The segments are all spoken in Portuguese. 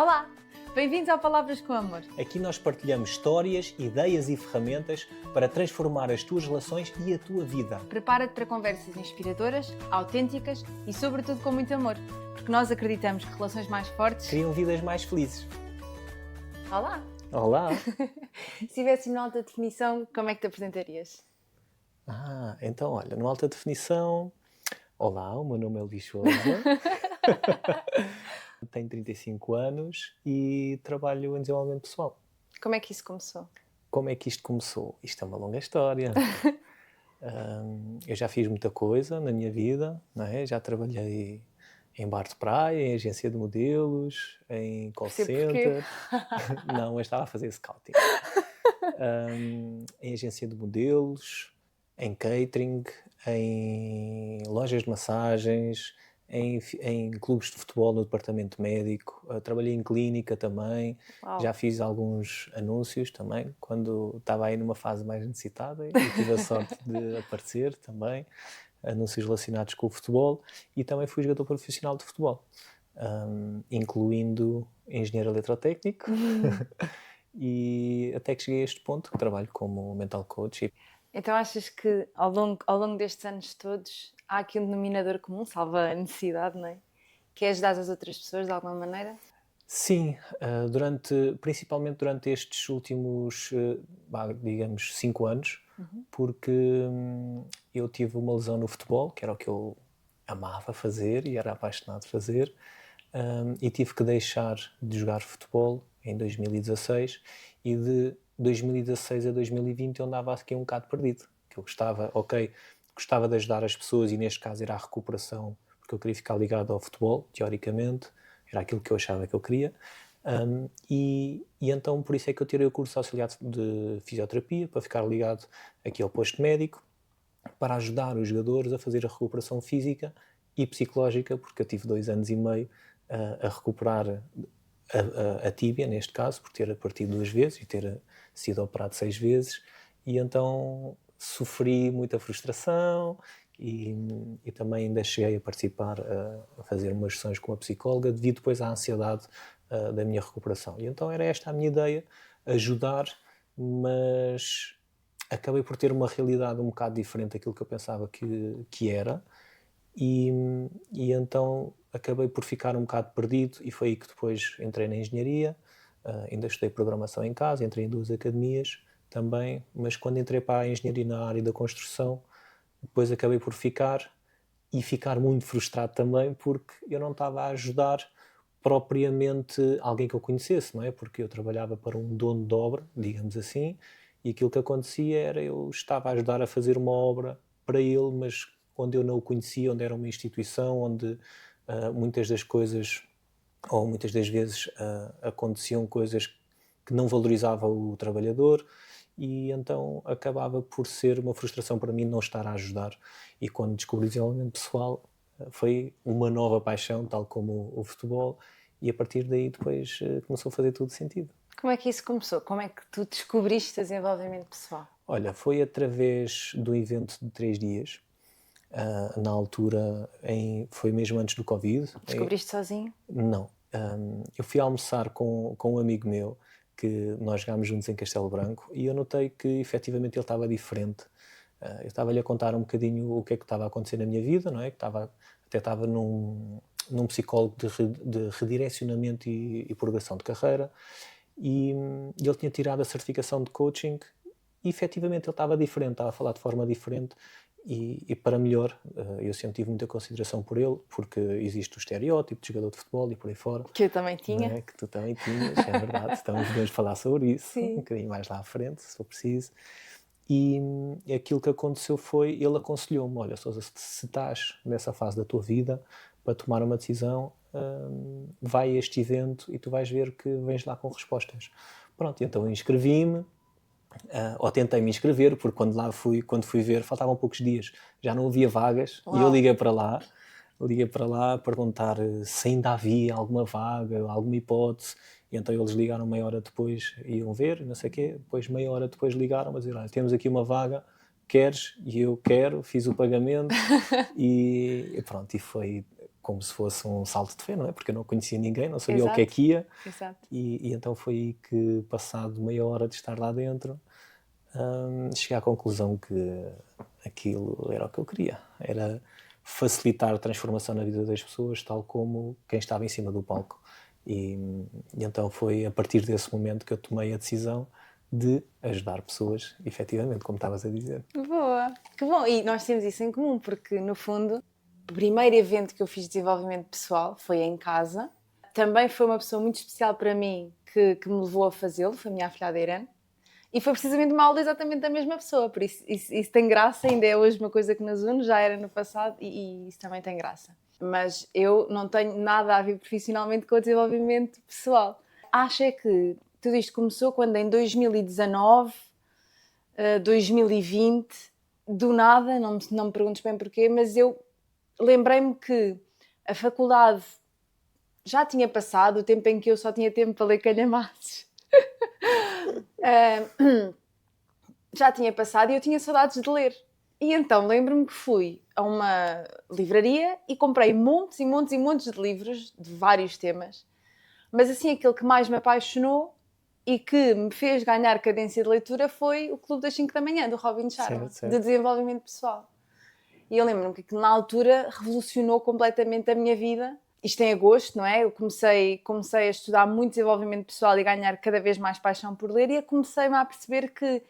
Olá! Bem-vindos ao Palavras com Amor. Aqui nós partilhamos histórias, ideias e ferramentas para transformar as tuas relações e a tua vida. Prepara-te para conversas inspiradoras, autênticas e, sobretudo, com muito amor, porque nós acreditamos que relações mais fortes Criam vidas mais felizes. Olá! Olá! Se tivesse uma alta definição, como é que te apresentarias? Então olha, numa alta definição... Olá, o meu nome é Luís Sousa. Tenho 35 anos e trabalho em desenvolvimento pessoal. Como é que isso começou? Como é que isto começou? Isto é uma longa história. Eu já fiz muita coisa na minha vida, não é? Já trabalhei em bar de praia, em agência de modelos, em call center. Não, eu estava a fazer scouting. Em agência de modelos, em catering, em lojas de massagens, em clubes de futebol no departamento médico. Trabalhei em clínica também. Uau. Já fiz alguns anúncios também, quando estava aí numa fase mais necessitada e tive a sorte de aparecer também. Anúncios relacionados com o futebol, e também fui jogador profissional de futebol, incluindo engenheiro eletrotécnico. E até que cheguei a este ponto, que trabalho como mental coach. Então achas que ao longo destes anos todos há aqui um denominador comum, salva a necessidade, não é? Que é ajudar as outras pessoas de alguma maneira? Sim, principalmente durante estes últimos, digamos, 5 anos, porque eu tive uma lesão no futebol, que era o que eu amava fazer e era apaixonado de fazer, e tive que deixar de jogar futebol em 2016, e de 2016 a 2020 eu andava aqui um bocado perdido, que eu gostava de ajudar as pessoas, e neste caso era a recuperação, porque eu queria ficar ligado ao futebol, teoricamente, era aquilo que eu achava que eu queria, e então por isso é que eu tirei o curso de auxiliar de fisioterapia, para ficar ligado aqui ao posto médico, para ajudar os jogadores a fazer a recuperação física e psicológica, porque eu tive 2 anos e meio a recuperar a tíbia, neste caso, por ter partido 2 vezes e ter sido operado 6 vezes, e então sofri muita frustração e também ainda cheguei a participar, a fazer umas sessões com a psicóloga, devido depois à ansiedade da minha recuperação. E então era esta a minha ideia, ajudar, mas acabei por ter uma realidade um bocado diferente daquilo que eu pensava que era, e então acabei por ficar um bocado perdido, e foi aí que depois entrei na engenharia. Ainda estudei programação em casa, entrei em 2 academias também, mas quando entrei para a engenharia na área da construção, depois acabei por ficar muito frustrado também, porque eu não estava a ajudar propriamente alguém que eu conhecesse, não é? Porque eu trabalhava para um dono de obra, digamos assim, e aquilo que acontecia era, eu estava a ajudar a fazer uma obra para ele, mas onde eu não o conhecia, onde era uma instituição, onde muitas das coisas, ou muitas das vezes, aconteciam coisas que não valorizavam o trabalhador, e então acabava por ser uma frustração para mim não estar a ajudar. E quando descobri o desenvolvimento pessoal, foi uma nova paixão, tal como o futebol, e a partir daí depois começou a fazer tudo sentido. Como é que isso começou? Como é que tu descobriste o desenvolvimento pessoal? Olha, foi através do evento de 3 dias, na altura, foi mesmo antes do Covid. Descobriste sozinho? Não. Eu fui almoçar com um amigo meu, que nós jogámos juntos em Castelo Branco, e eu notei que efetivamente ele estava diferente. Eu estava-lhe a contar um bocadinho o que é que estava a acontecer na minha vida, não é? Que até estava num psicólogo de redirecionamento e progressão de carreira, e ele tinha tirado a certificação de coaching, e efetivamente ele estava diferente, estava a falar de forma diferente, e para melhor. Eu sempre tive muita consideração por ele, porque existe o estereótipo de jogador de futebol e por aí fora. Que eu também tinha. Não é? Que tu também tinhas, é verdade. Estamos a falar sobre isso. Sim. Um bocadinho mais lá à frente, se for preciso. E aquilo que aconteceu foi, ele aconselhou-me: olha, Sousa, se estás nessa fase da tua vida para tomar uma decisão, vai a este evento e tu vais ver que vens lá com respostas. Pronto, então eu inscrevi-me, ou tentei me inscrever, porque quando fui ver, faltavam poucos dias, já não havia vagas. Uau. E eu liguei para lá a perguntar se ainda havia alguma vaga, alguma hipótese, e então eles ligaram meia hora depois, iam ver, não sei o quê, depois meia hora depois ligaram a dizer: olha, temos aqui uma vaga, queres? E eu quero, fiz o pagamento, e pronto, e foi como se fosse um salto de fé, não é? Porque eu não conhecia ninguém, não sabia o que é Exato. que ia. Exato. E então foi aí que, passado meia hora de estar lá dentro, cheguei à conclusão que aquilo era o que eu queria. Era facilitar a transformação na vida das pessoas, tal como quem estava em cima do palco. E então foi a partir desse momento que eu tomei a decisão de ajudar pessoas, efetivamente, como estavas a dizer. Boa, que bom. E nós temos isso em comum, porque no fundo, o primeiro evento que eu fiz de desenvolvimento pessoal foi em casa. Também foi uma pessoa muito especial para mim que me levou a fazê-lo, foi a minha afilhada Irene. E foi precisamente uma aula exatamente da mesma pessoa, por isso tem graça, ainda é hoje uma coisa que nos une, já era no passado e isso também tem graça. Mas eu não tenho nada a ver profissionalmente com o desenvolvimento pessoal. Acho é que tudo isto começou quando em 2019, 2020, do nada, não me perguntes bem porquê, mas eu lembrei-me que a faculdade já tinha passado, o tempo em que eu só tinha tempo para ler calhamaços. Já tinha passado e eu tinha saudades de ler. E então lembro-me que fui a uma livraria e comprei montes e montes e montes de livros de vários temas. Mas assim, aquele que mais me apaixonou e que me fez ganhar cadência de leitura foi o Clube das 5 da Manhã, do Robin Sharma, Certo. de desenvolvimento pessoal. E eu lembro-me que na altura revolucionou completamente a minha vida. Isto em agosto, não é? Eu comecei a estudar muito desenvolvimento pessoal e ganhar cada vez mais paixão por ler e comecei-me a perceber que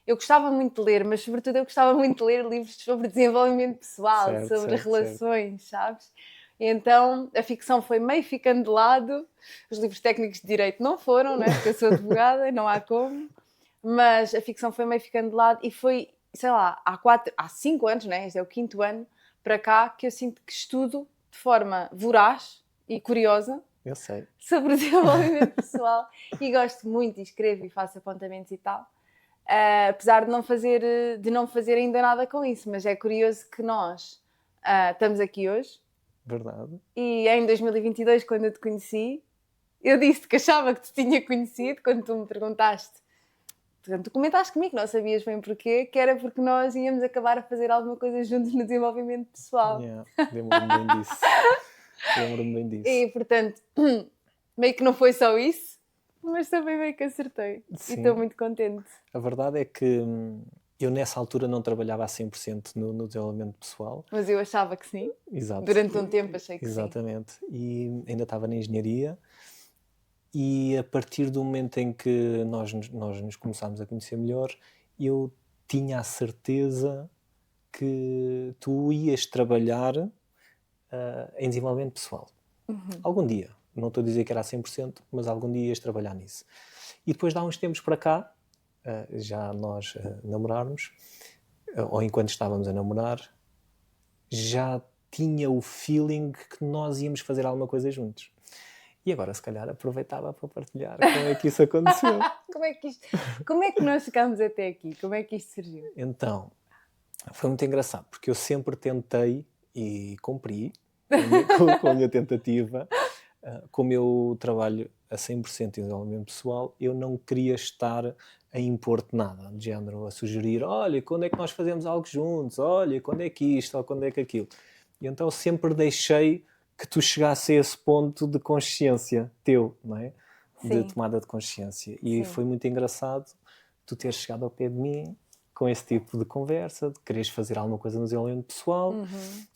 eu gostava muito de ler, mas sobretudo eu gostava muito de ler livros sobre desenvolvimento pessoal, sobre relações, sabes? E então a ficção foi meio ficando de lado, os livros técnicos de direito não foram, não é? Porque eu sou advogada e não há como, mas a ficção foi meio ficando de lado e foi, sei lá, há 5 anos, né? Este é o 5º ano para cá, que eu sinto que estudo de forma voraz e curiosa Eu sei. sobre o desenvolvimento pessoal e gosto muito e escrevo e faço apontamentos e tal. Apesar de não fazer ainda nada com isso, mas é curioso que nós estamos aqui hoje. Verdade. E em 2022, quando eu te conheci, eu disse que achava que te tinha conhecido quando tu me perguntaste. Tu comentaste comigo que não sabias bem porquê, que era porque nós íamos acabar a fazer alguma coisa juntos no desenvolvimento pessoal. Yeah, lembro-me bem disso. Lembro-me bem disso. E, portanto, meio que não foi só isso, mas também meio que acertei. Sim. E estou muito contente. A verdade é que eu nessa altura não trabalhava a 100% no desenvolvimento pessoal. Mas eu achava que sim. Exato. Durante um tempo achei que Exatamente. Sim. E ainda estava na engenharia. E a partir do momento em que nós nos começámos a conhecer melhor, eu tinha a certeza que tu ias trabalhar em desenvolvimento pessoal. Algum dia. Não estou a dizer que era a 100%, mas algum dia ias trabalhar nisso. E depois de há uns tempos para cá, já nós namorarmos, ou enquanto estávamos a namorar, já tinha o feeling que nós íamos fazer alguma coisa juntos. E agora, se calhar, aproveitava para partilhar como é que isso aconteceu. Como é que nós chegámos até aqui? Como é que isto surgiu? Então, foi muito engraçado, porque eu sempre tentei e cumpri com a minha tentativa. Como eu trabalho a 100% em desenvolvimento pessoal, eu não queria estar a impor-te nada, de género, a sugerir, olha, quando é que nós fazemos algo juntos? Olha, quando é que isto ou quando é que aquilo? E então sempre deixei que tu chegasse a esse ponto de consciência teu, não é? Sim. De tomada de consciência. E Sim. foi muito engraçado tu teres chegado ao pé de mim com esse tipo de conversa, de quereres fazer alguma coisa no desenvolvimento pessoal.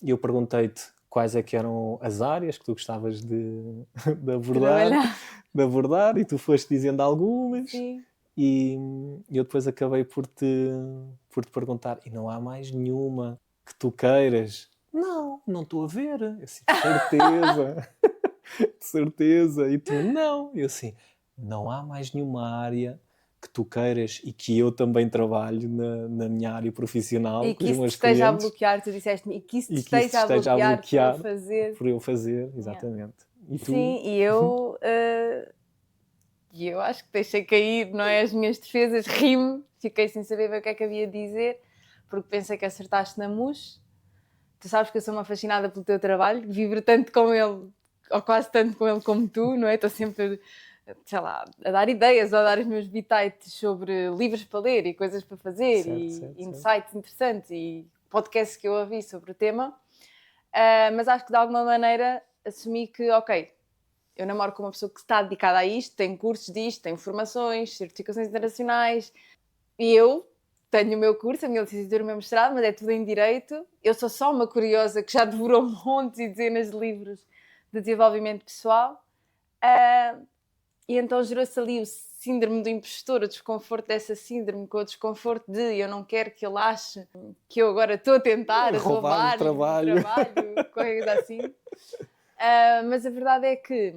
E eu perguntei-te quais é que eram as áreas que tu gostavas de abordar e tu foste dizendo algumas. Sim. E eu depois acabei por te perguntar, e não há mais nenhuma que tu queiras? Não estou a ver. Eu assim, de certeza. De certeza. E tu, não. Eu assim, não há mais nenhuma área que tu queiras e que eu também trabalho na minha área profissional. E com que os isso te meus esteja clientes, a bloquear, tu disseste-me, e que isso te e que isso esteja a bloquear por eu fazer, exatamente. E tu? Sim, e eu acho que deixei cair, não é, as minhas defesas, ri-me, fiquei sem saber bem o que é que havia de dizer, porque pensei que acertaste na mousse. Tu sabes que eu sou uma fascinada pelo teu trabalho, vibro tanto com ele, ou quase tanto com ele como tu, não é? Estou sempre, sei lá, a dar ideias ou a dar os meus bitites sobre livros para ler e coisas para fazer, Certo. insights interessantes e podcasts que eu ouvi sobre o tema. Mas acho que de alguma maneira assumi que, ok, eu namoro com uma pessoa que está dedicada a isto, tem cursos disto, tem formações, certificações internacionais, e eu tenho o meu curso, a minha licenciatura, o meu mestrado, mas é tudo em Direito. Eu sou só uma curiosa que já devorou montes e dezenas de livros de desenvolvimento pessoal. E então gerou-se ali o síndrome do impostor, o desconforto dessa síndrome, com o desconforto de eu não quero que ele ache que eu agora estou a tentar roubar trabalho, qualquer coisa assim. Mas a verdade é que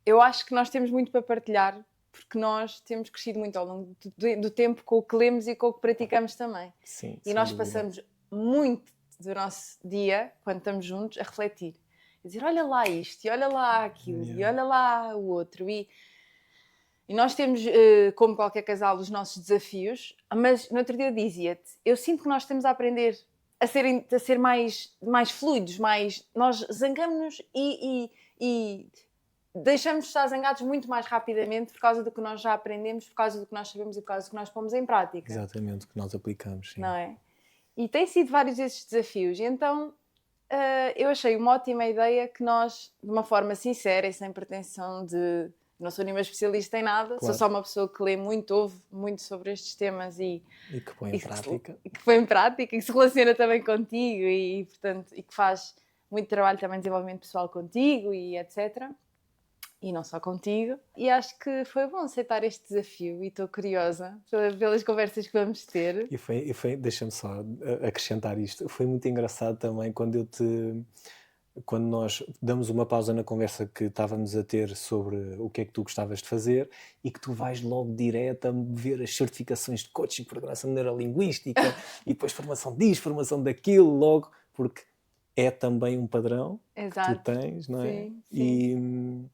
eu acho que nós temos muito para partilhar, porque nós temos crescido muito ao longo do tempo com o que lemos e com o que praticamos também. Sim, E nós passamos muito do nosso dia, quando estamos juntos, a refletir. A dizer, olha lá isto, e olha lá aquilo, e olha lá o outro. E nós temos, como qualquer casal, os nossos desafios, mas no outro dia eu dizia-te, eu sinto que nós estamos a aprender a ser mais fluidos, nós zangamos-nos e deixamos de estar zangados muito mais rapidamente por causa do que nós já aprendemos, por causa do que nós sabemos e por causa do que nós pomos em prática. Exatamente, o que nós aplicamos. Sim. Não é? E tem sido vários esses desafios. E então eu achei uma ótima ideia que nós, de uma forma sincera e sem pretensão de... Não sou nenhuma especialista em nada, Claro. sou só uma pessoa que lê muito, ouve muito sobre estes temas e que põe em prática. Que põe em prática e que se relaciona também contigo portanto, e que faz muito trabalho também de desenvolvimento pessoal contigo e etc. E não só contigo. E acho que foi bom aceitar este desafio e estou curiosa pelas conversas que vamos ter. E foi deixa-me só acrescentar isto, foi muito engraçado também quando nós damos uma pausa na conversa que estávamos a ter sobre o que é que tu gostavas de fazer e que tu vais logo direto a ver as certificações de coaching, programação neurolinguística e depois formação disto, formação daquilo, logo, porque é também um padrão. Exato. Que tu tens, não é? Sim, sim.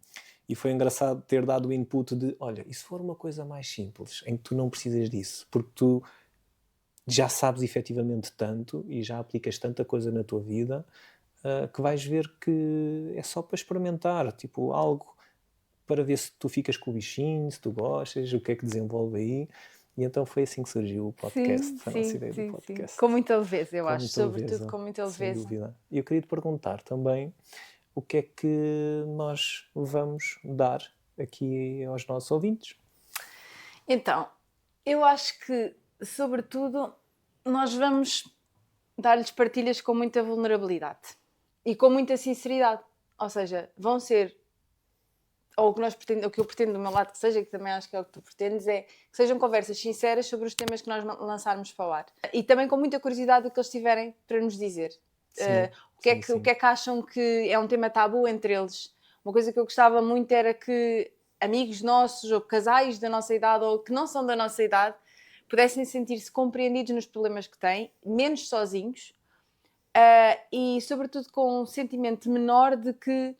E foi engraçado ter dado o input de, olha, e se for uma coisa mais simples, em que tu não precisas disso, porque tu já sabes efetivamente tanto e já aplicas tanta coisa na tua vida, que vais ver que é só para experimentar, tipo algo para ver se tu ficas com o bichinho, se tu gostas, o que é que desenvolve aí. E então foi assim que surgiu o podcast, a nossa ideia do podcast. Sim. Com muita leveza, eu acho, sobretudo com muita leveza. Sem dúvida. E eu queria te perguntar também o que é que nós vamos dar aqui aos nossos ouvintes. Então, eu acho que, sobretudo, nós vamos dar-lhes partilhas com muita vulnerabilidade e com muita sinceridade. Ou seja, vão ser, ou o que eu pretendo do meu lado que seja, que também acho que é o que tu pretendes, é que sejam conversas sinceras sobre os temas que nós lançarmos para o ar. E também com muita curiosidade do que eles tiverem para nos dizer. O que é que acham que é um tema tabu entre eles? Uma coisa que eu gostava muito era que amigos nossos ou casais da nossa idade ou que não são da nossa idade pudessem sentir-se compreendidos nos problemas que têm, menos sozinhos e, sobretudo, com um sentimento menor de que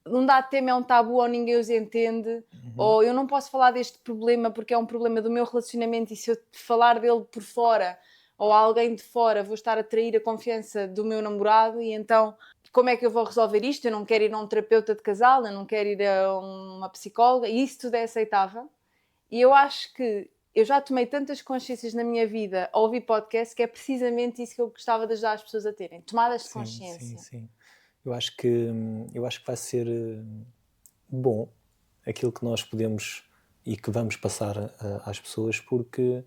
um dado tema é um tabu ou ninguém os entende, ou eu não posso falar deste problema porque é um problema do meu relacionamento e se eu falar dele por fora ou alguém de fora vou estar a trair a confiança do meu namorado e então como é que eu vou resolver isto? Eu não quero ir a um terapeuta de casal, eu não quero ir a uma psicóloga e isso tudo é aceitável. E eu acho que eu já tomei tantas consciências na minha vida ao ouvir podcast que é precisamente isso que eu gostava de ajudar as pessoas a terem, tomadas de consciência. Sim. Eu acho que vai ser bom aquilo que nós podemos e que vamos passar às pessoas, porque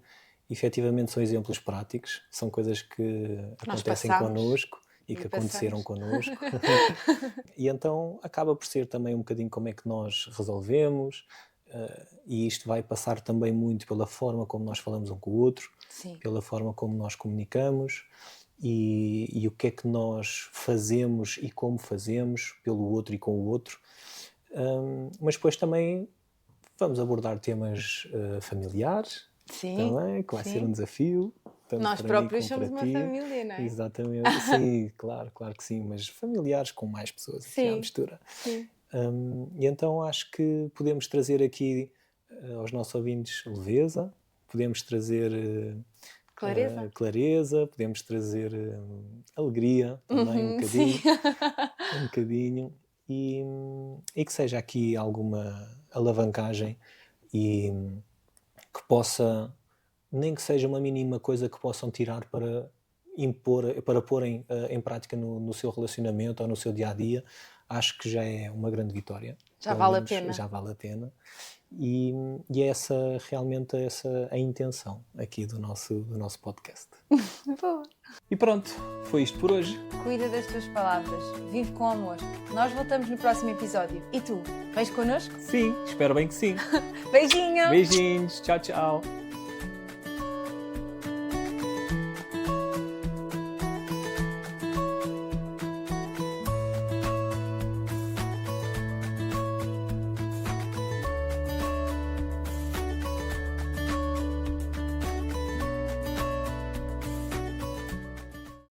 efetivamente são exemplos práticos, são coisas que acontecem connosco e que aconteceram connosco. E então acaba por ser também um bocadinho como é que nós resolvemos, e isto vai passar também muito pela forma como nós falamos um com o outro, pela forma como nós comunicamos e o que é que nós fazemos e como fazemos pelo outro e com o outro. Mas depois também vamos abordar temas familiares, também, que vai ser um desafio. Nós próprios somos uma família, não é? Exatamente, sim, claro que sim, mas familiares com mais pessoas aqui à mistura. Sim. E então acho que podemos trazer aqui aos nossos ouvintes leveza, podemos trazer clareza, podemos trazer alegria também um bocadinho e que seja aqui alguma alavancagem e que possa, nem que seja uma mínima coisa que possam tirar para para porem em prática no seu relacionamento ou no seu dia-a-dia, acho que já é uma grande vitória. Já vale a pena. Já vale a pena. E é realmente a intenção aqui do nosso podcast. Boa. E pronto, foi isto por hoje. Cuida das tuas palavras, vive com amor. Nós voltamos no próximo episódio. E tu, vens connosco? Sim, espero bem que sim. Beijinhos! Beijinhos, tchau, tchau.